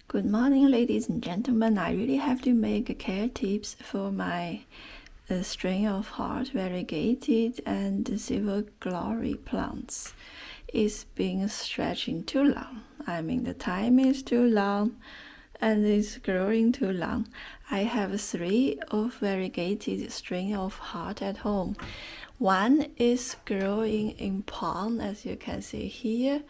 Good morning, ladies and gentlemen. I really have to make care tips for my string of heart, variegated, and silver glory plants. It's been stretching too long. I mean, the time is too long and it's growing too long. I have 3 of variegated string of heart at home. One is growing in pond, as you can see here.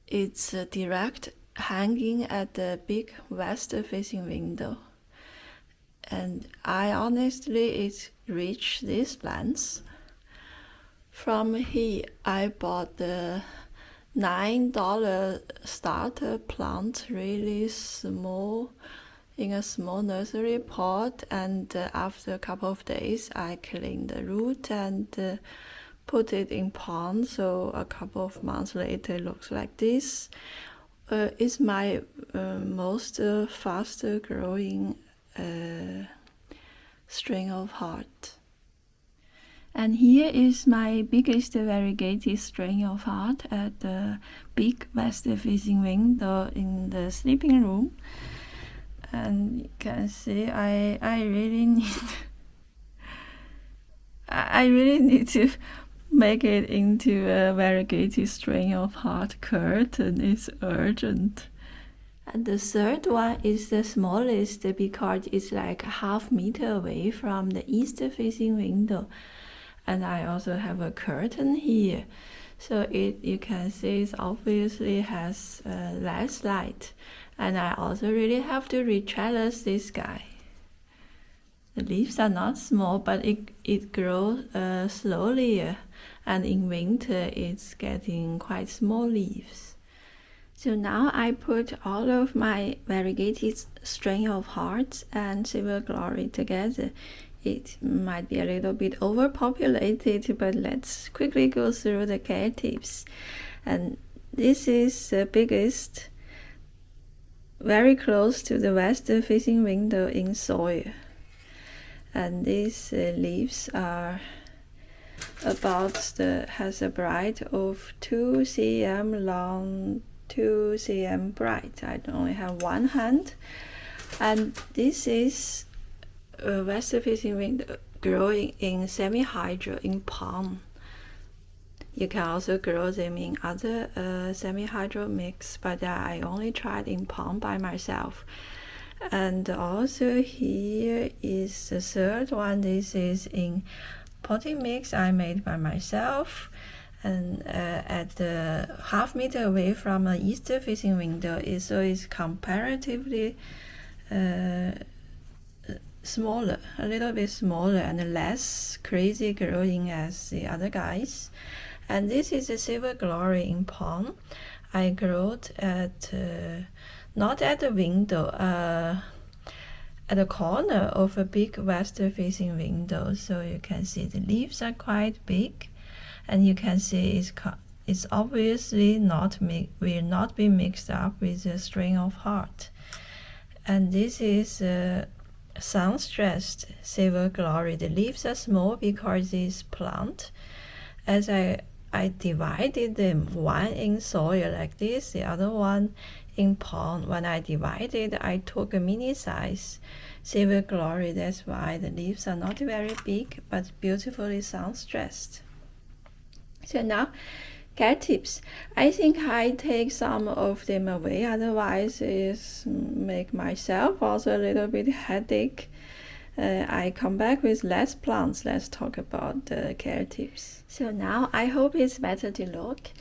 It's direct hanging at the big west-facing window. And I honestly reached these plants. From here, I bought the $9 starter plant, really small, in a small nursery pot, and after a couple of days, I cleaned the root and put it in pond. So a couple of months later, it looks like this. It's my most faster growing string of heart. And here is my biggest variegated string of heart at the big west-facing window in the sleeping room. And you can see I really need to make it into a variegated string of heart curtain. It's urgent. And the third one is the smallest because it's like ½ meter away from the east-facing window. And I also have a curtain here. So you can see it obviously has less light. And I also really have to retrellis this guy. The leaves are not small, but it grows slowly. And in winter, it's getting quite small leaves. So now I put all of my variegated string of hearts and silver glory together. It might be a little bit overpopulated, but let's quickly go through the care tips. And this is the biggest, very close to the west-facing window in soil. And these leaves are has a bright of 2 cm long, 2 cm bright. I only have one hand. And this is a west-facing window growing in semi-hydro in pond. You can also grow them in other semi-hydro mix, but I only tried in pond by myself. And also here is the third one. This is in potting mix I made by myself, and at the ½ meter away from an east-facing window, so it's comparatively smaller, a little bit smaller and less crazy growing as the other guys. And this is a silver glory in pond. I grew at not at the window, at the corner of a big west-facing window. So you can see the leaves are quite big, and you can see it's obviously will not be mixed up with a string of heart. And this is sun-stressed silver glory. The leaves are small because this plant, as I divided them, one in soil like this, the other one in pond. When I divided, I took a mini size silver glory. That's why the leaves are not very big, but beautifully sun-stressed. So now, care tips. I think I take some of them away, otherwise it make myself also a little bit headache. I come back with less plants. Let's talk about the care tips. So now I hope it's better to look.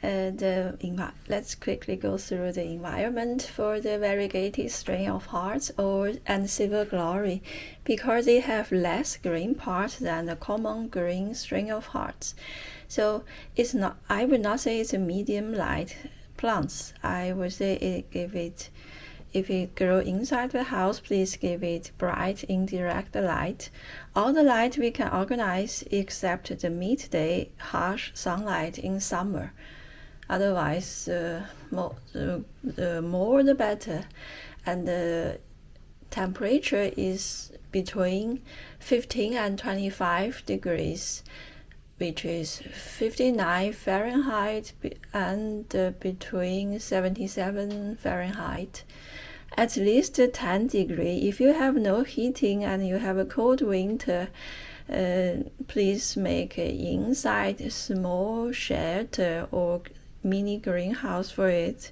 Let's quickly go through the environment for the variegated string of hearts and silver glory, because they have less green part than the common green string of hearts. So I would not say it's a medium light plants. I would say if it grows inside the house, please give it bright indirect light. All the light we can organize except the midday harsh sunlight in summer. Otherwise, the more the better. And the temperature is between 15 and 25 degrees. which is 59 Fahrenheit and between 77 Fahrenheit. At least 10 degrees. If you have no heating and you have a cold winter, please make an inside small shed or mini greenhouse for it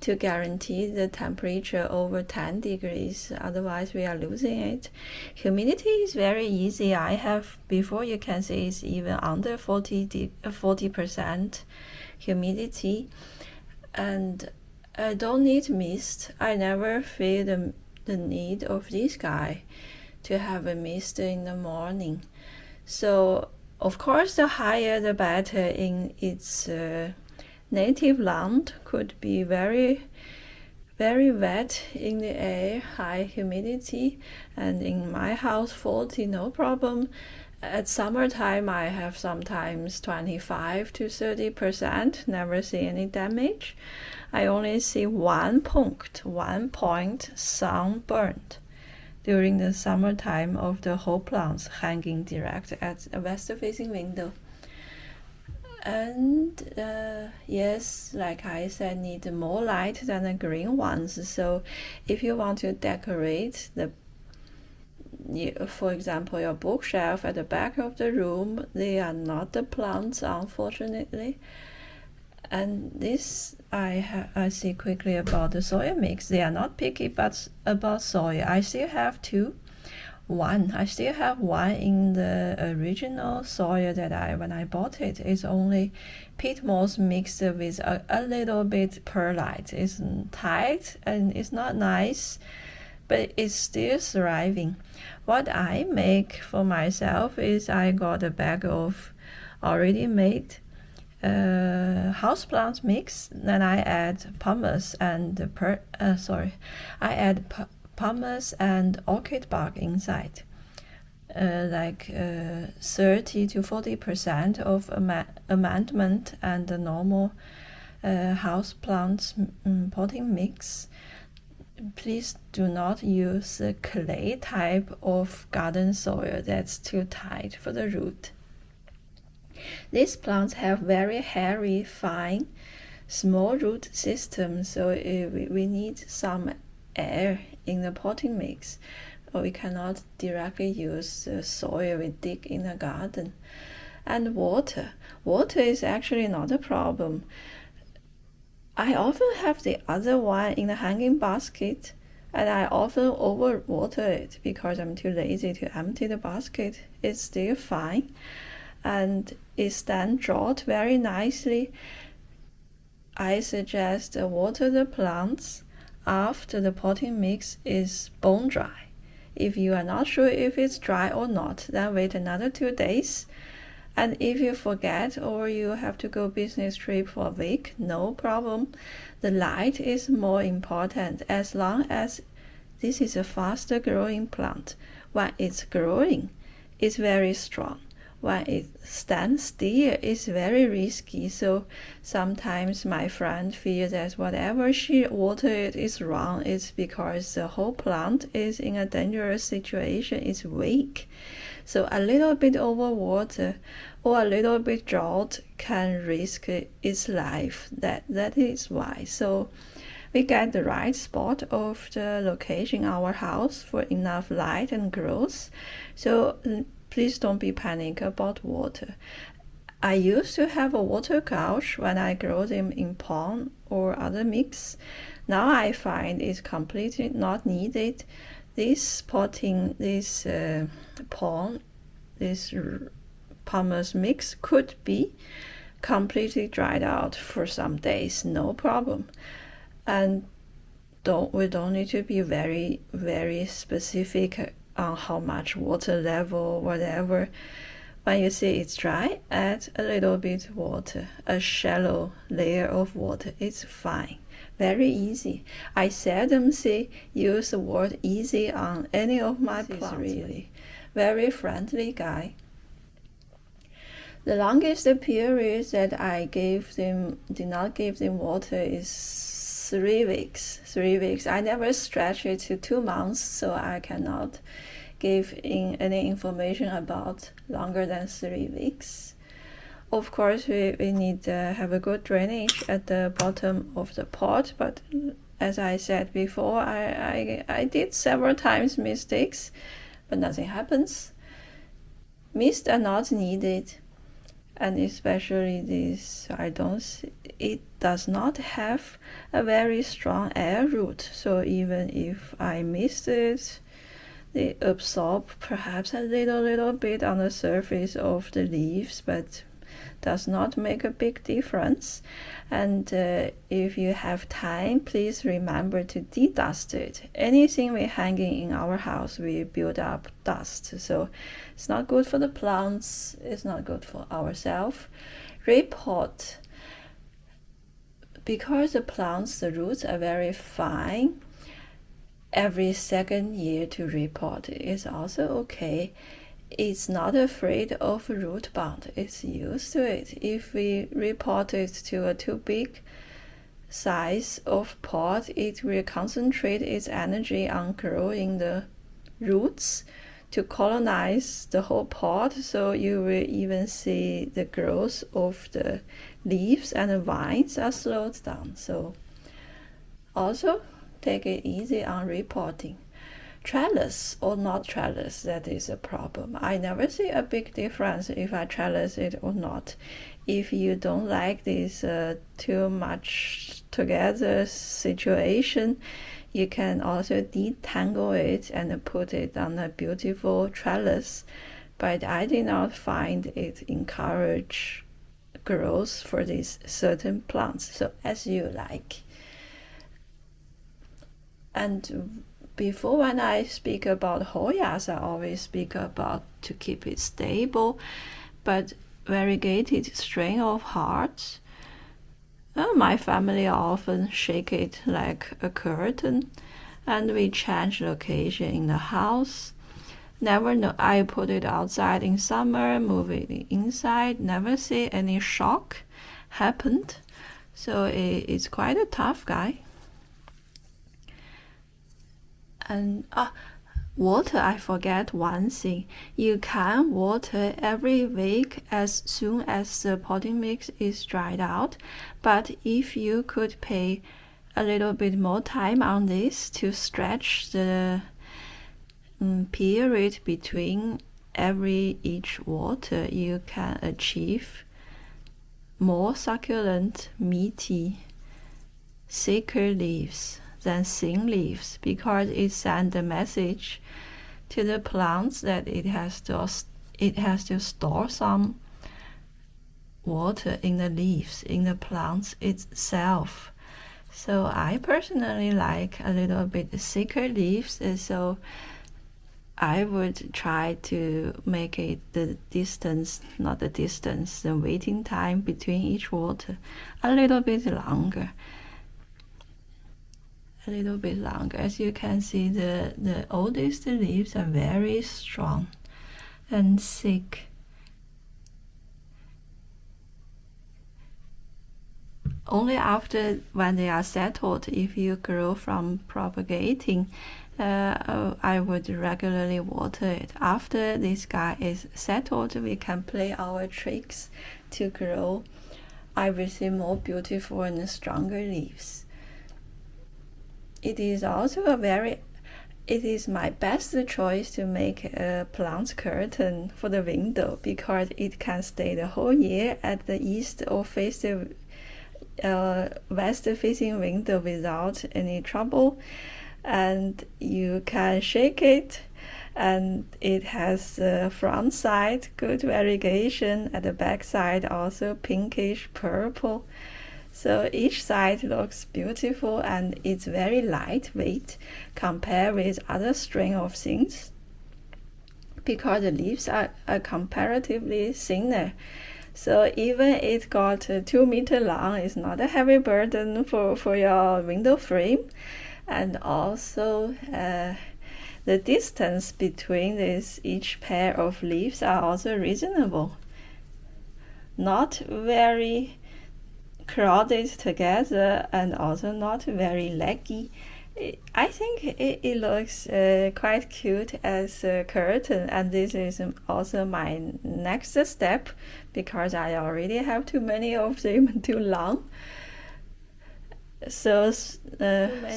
to guarantee the temperature over 10 degrees. Otherwise, we are losing it. Humidity is very easy. I have, before you can see, it's even under 40% humidity. And I don't need mist. I never feel the need of this guy to have a mist in the morning. So, of course, the higher the better in its native land. Could be very, very wet in the air, high humidity, and in my house 40, no problem. At summertime, I have sometimes 25 to 30%, never see any damage. I only see one point sunburned during the summertime of the whole plants hanging direct at a west-facing window. And yes, like I said, need more light than the green ones. So if you want to decorate for example, your bookshelf at the back of the room, they are not the plants, unfortunately. And this I see quickly about the soil mix. They are not picky, but about soil, I still have I still have one in the original soil that when I bought it, it's only peat moss mixed with a little bit perlite. It's tight and it's not nice, but it's still thriving. What I make for myself is I got a bag of already made houseplant mix, then I add pumice and pumice and orchid bark inside, 30 to 40% of amendment and the normal house plants potting mix. Please do not use the clay type of garden soil, that's too tight for the root. These plants have very hairy, fine, small root system, so we need some air in the potting mix, or we cannot directly use the soil we dig in the garden. And water is actually not a problem. I often have the other one in the hanging basket, and I often overwater it because I'm too lazy to empty the basket. It's still fine, and it's then dried very nicely. I suggest water the plants after the potting mix is bone dry. If you are not sure if it's dry or not, then wait another 2 days. And if you forget or you have to go business trip for a week, no problem. The light is more important as long as this is a faster growing plant. When it's growing, it's very strong. When it stands still, it's very risky. So sometimes my friend feels that whatever she watered is wrong. It's because the whole plant is in a dangerous situation. It's weak. So a little bit overwater or a little bit drought can risk its life. That is why. So we get the right spot of the location in our house for enough light and growth. So please don't be panic about water. I used to have a water gouge when I grow them in pond or other mix. Now I find it's completely not needed. This potting, this pond, this pumice mix could be completely dried out for some days, no problem. And we don't need to be very, very specific on how much water level, whatever. When you see it's dry, add a little bit water, a shallow layer of water. It's fine. Very easy. I seldom use the word easy on any of my plants. Really very friendly guy. The longest period that I did not give them water is 3 weeks. 3 weeks. I never stretch it to 2 months, so I cannot give any information about longer than 3 weeks. Of course, we need to have a good drainage at the bottom of the pot, but as I said before, I did several times mistakes, but nothing happens. Mists are not needed, and especially this, it does not have a very strong air root, so even if I mist it, they absorb perhaps a little bit on the surface of the leaves, but does not make a big difference. And if you have time, please remember to de-dust it. Anything we're hanging in our house, we build up dust, so it's not good for the plants, it's not good for ourselves. Repot, because the plants, the roots are very fine, every second year to repot is also okay. It's not afraid of root bound, it's used to it. If we repot it to a too big size of pot, it will concentrate its energy on growing the roots to colonize the whole pot, so you will even see the growth of the leaves and the vines are slowed down. So also take it easy on repotting. Trellis or not trellis, that is a problem. I never see a big difference if I trellis it or not. If you don't like this too much together situation, you can also detangle it and put it on a beautiful trellis, but I did not find it encourage growth for these certain plants, so as you like. And before, when I speak about Hoyas, I always speak about to keep it stable, but variegated string of hearts, my family often shake it like a curtain, and we change location in the house. Never know, I put it outside in summer, move it inside, never see any shock happened, so it's quite a tough guy. And water, I forget one thing. You can water every week as soon as the potting mix is dried out, but if you could pay a little bit more time on this to stretch the period between each water, you can achieve more succulent, meaty, thicker leaves than thin leaves, because it sends a message to the plants that it has to store some water in the leaves, in the plants itself. So I personally like a little bit thicker leaves, so I would try to make it the waiting time between each water a little bit longer. As you can see, the oldest leaves are very strong and thick. Only after, when they are settled, if you grow from propagating, I would regularly water it. After this guy is settled, we can play our tricks to grow, I will see more beautiful and stronger leaves. It is also it is my best choice to make a plant curtain for the window, because it can stay the whole year at the east or west facing window without any trouble, and you can shake it, and it has the front side good variegation, at the back side also pinkish purple. So each side looks beautiful, and it's very lightweight compared with other string of things, because the leaves are comparatively thinner. So even it got 2 meters long, it's not a heavy burden for your window frame. And also the distance between each pair of leaves are also reasonable. Not very crowded together, and also not very leggy, I think it looks quite cute as a curtain, and this is also my next step because I already have too many of them too long. So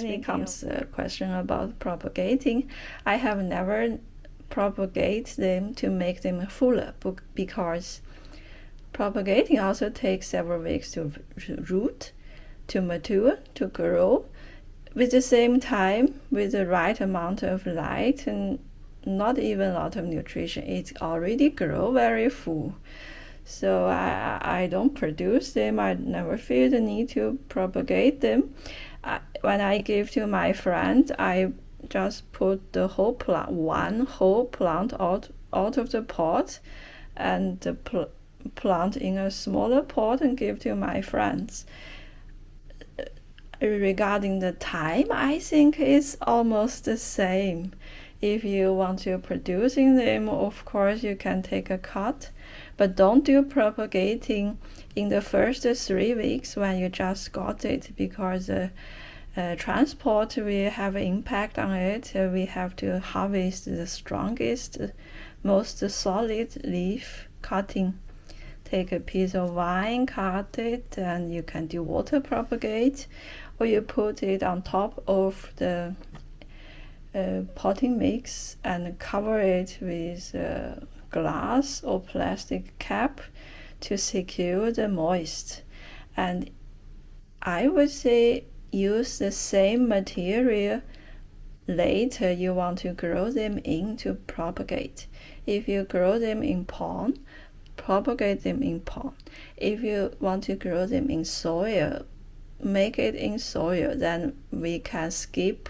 becomes a question about propagating. I have never propagate them to make them fuller because propagating also takes several weeks to root, to mature, to grow. With the same time, with the right amount of light and not even a lot of nutrition, it already grow very full. So I don't produce them. I never feel the need to propagate them. When I give to my friend, I just put the whole plant, one whole plant out of the pot, and the plant in a smaller pot and give to my friends. Regarding the time, I think it's almost the same. If you want to producing them, of course you can take a cut, but don't do propagating in the first 3 weeks when you just got it, because the transport will have an impact on it. We have to harvest the strongest, most solid leaf cutting. Take a piece of vine, cut it, and you can do water propagate, or you put it on top of the potting mix and cover it with glass or plastic cap to secure the moist. And I would say use the same material later you want to grow them in to propagate. If you grow them in pond, propagate them in pond. If you want to grow them in soil, make it in soil. Then we can skip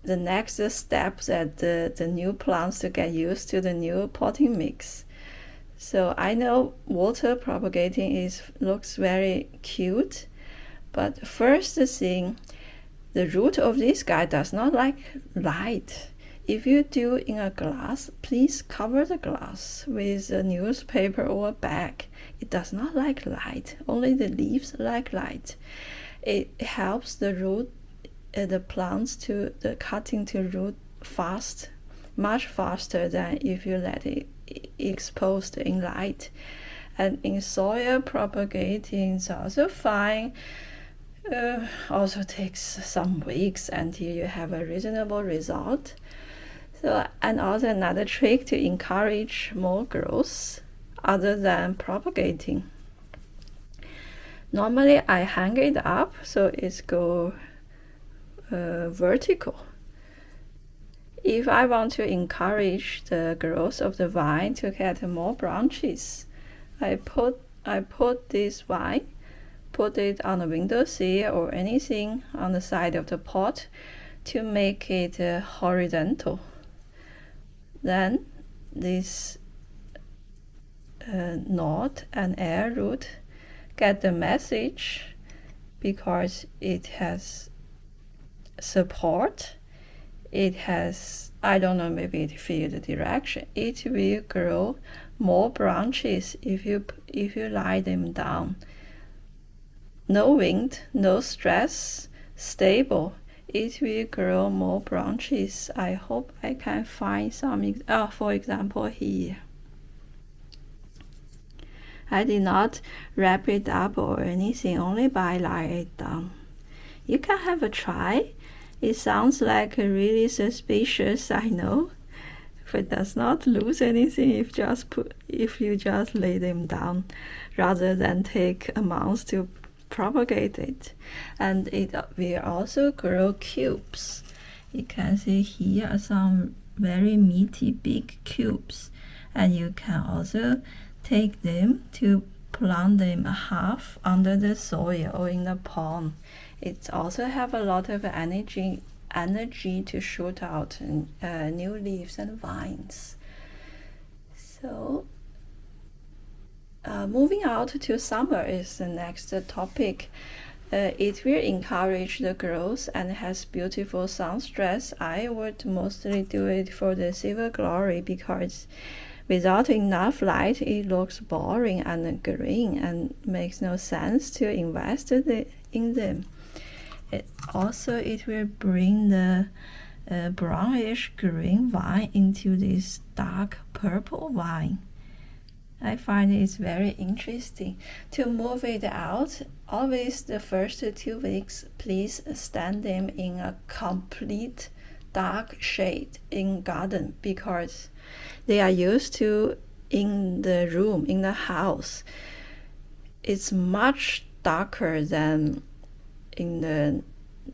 the next step that the new plants to get used to the new potting mix. So I know water propagating looks very cute, but first thing, the root of this guy does not like light. If you do in a glass, please cover the glass with a newspaper or a bag. It does not like light. Only the leaves like light. It helps the root, the plants the cutting to root fast, much faster than if you let it exposed in light. And in soil, propagating is also fine. Also takes some weeks until you have a reasonable result. So, and also another trick to encourage more growth other than propagating. Normally I hang it up so it's go vertical. If I want to encourage the growth of the vine to get more branches, I put this vine, put it on the windowsill or anything on the side of the pot to make it horizontal. Then this knot and air root get the message because it has support. It has, I don't know, maybe it feels the direction. It will grow more branches if you lie them down. No wind, no stress, stable. It will grow more branches. I hope I can find some, for example here. I did not wrap it up or anything, only by lie it down. You can have a try. It sounds like really suspicious, I know, but does not lose anything if you just lay them down rather than take a month to propagate it. And it will also grow cubes. You can see here some very meaty big cubes, and you can also take them to plant them half under the soil or in the pond. It also have a lot of energy to shoot out new leaves and vines. So moving out to summer is the next topic. It will encourage the growth and has beautiful sun stress. I would mostly do it for the silver glory because without enough light it looks boring and green and makes no sense to invest in them. it will bring the brownish green vine into this dark purple vine. I find it's very interesting. To move it out, always the first 2 weeks, please stand them in a complete dark shade in garden, because they are used to in the room, in the house. It's much darker than in the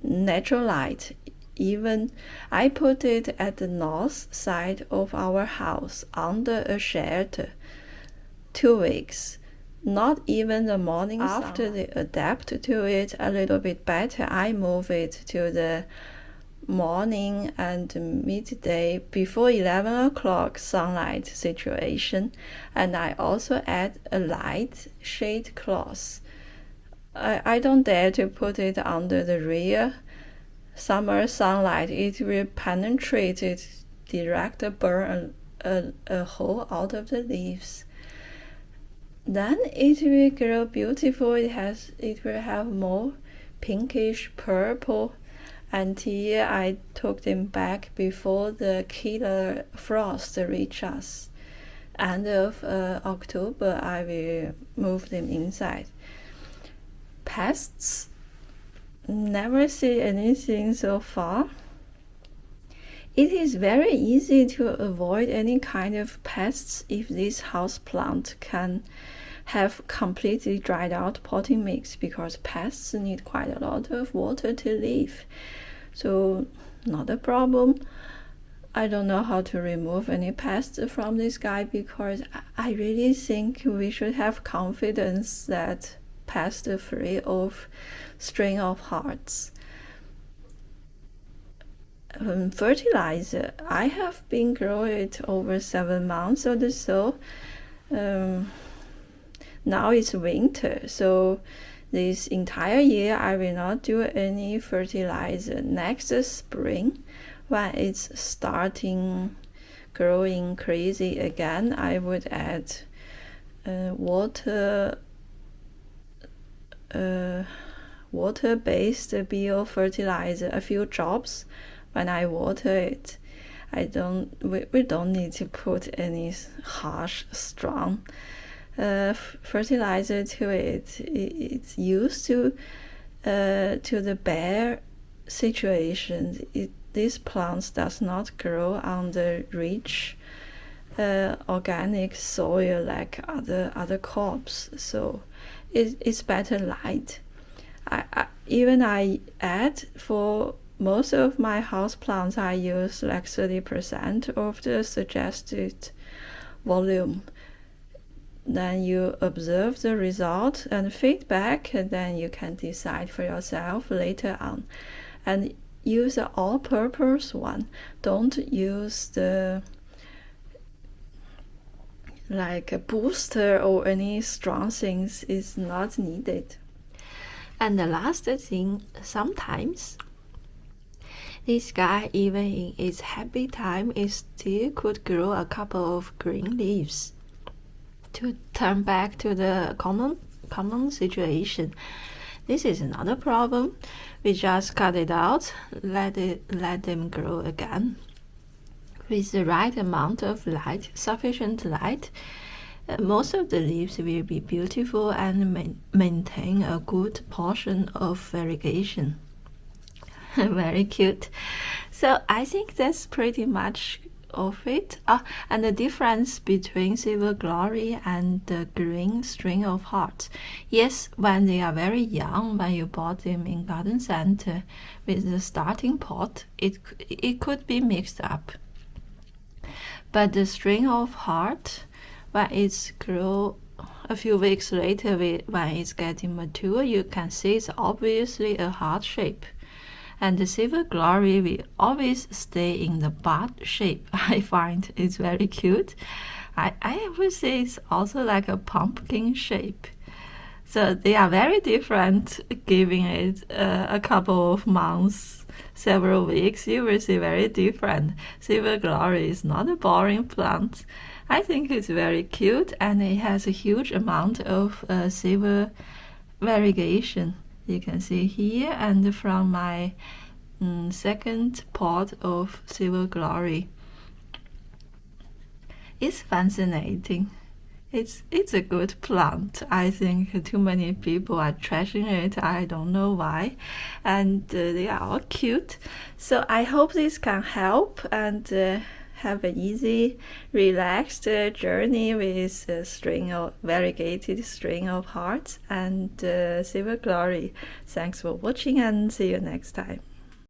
natural light. Even I put it at the north side of our house under a shelter 2 weeks. Not even the morning after sunlight. They adapt to it a little bit better, I move it to the morning and midday before 11 o'clock sunlight situation, and I also add a light shade cloth. I don't dare to put it under the rear summer sunlight. It will penetrate it, direct burn a hole out of the leaves. Then it will grow beautiful. It will have more pinkish purple until I took them back before the killer frost reach us. End of October, I will move them inside. Pests, never see anything so far. It is very easy to avoid any kind of pests if this houseplant can have completely dried out potting mix, because pests need quite a lot of water to live. So not a problem. I don't know how to remove any pests from this guy, because I really think we should have confidence that pest free of string of hearts. Fertilizer, I have been growing it over 7 months or so. Now it's winter, so this entire year I will not do any fertilizer. Next spring, when it's starting growing crazy again, I would add water-based biofertilizer, a few drops when I water it. We don't need to put any harsh, strong fertilizer to it. It's used to the bare situation. These plants does not grow on the rich organic soil like other crops, so it's better light. I add for most of my house plants, I use like 30% of the suggested volume. Then you observe the result and feedback, and then you can decide for yourself later on. And use the all-purpose one. Don't use the like a booster or any strong things is not needed. And the last thing, sometimes this guy, even in its happy time, it still could grow a couple of green leaves. To turn back to the common situation, this is another problem. We just cut it out, let them grow again. With the right amount of light, sufficient light, most of the leaves will be beautiful and maintain a good portion of variegation. Very cute. So I think that's pretty much of it. And the difference between Silver Glory and the green string of hearts. Yes, when they are very young, when you bought them in garden center with the starting pot, it could be mixed up. But the string of heart, when it's grow a few weeks later, when it's getting mature, you can see it's obviously a heart shape. And the Silver Glory will always stay in the bud shape. I find it's very cute. I would say it's also like a pumpkin shape. So they are very different, giving it a couple of months, several weeks, you will see very different. Silver Glory is not a boring plant. I think it's very cute, and it has a huge amount of silver variegation. You can see here, and from my second pot of Silver Glory. It's fascinating. It's a good plant. I think too many people are trashing it. I don't know why, and they are all cute. So I hope this can help and have an easy, relaxed journey with a string of variegated string of hearts and Silver Glory. Thanks for watching and see you next time.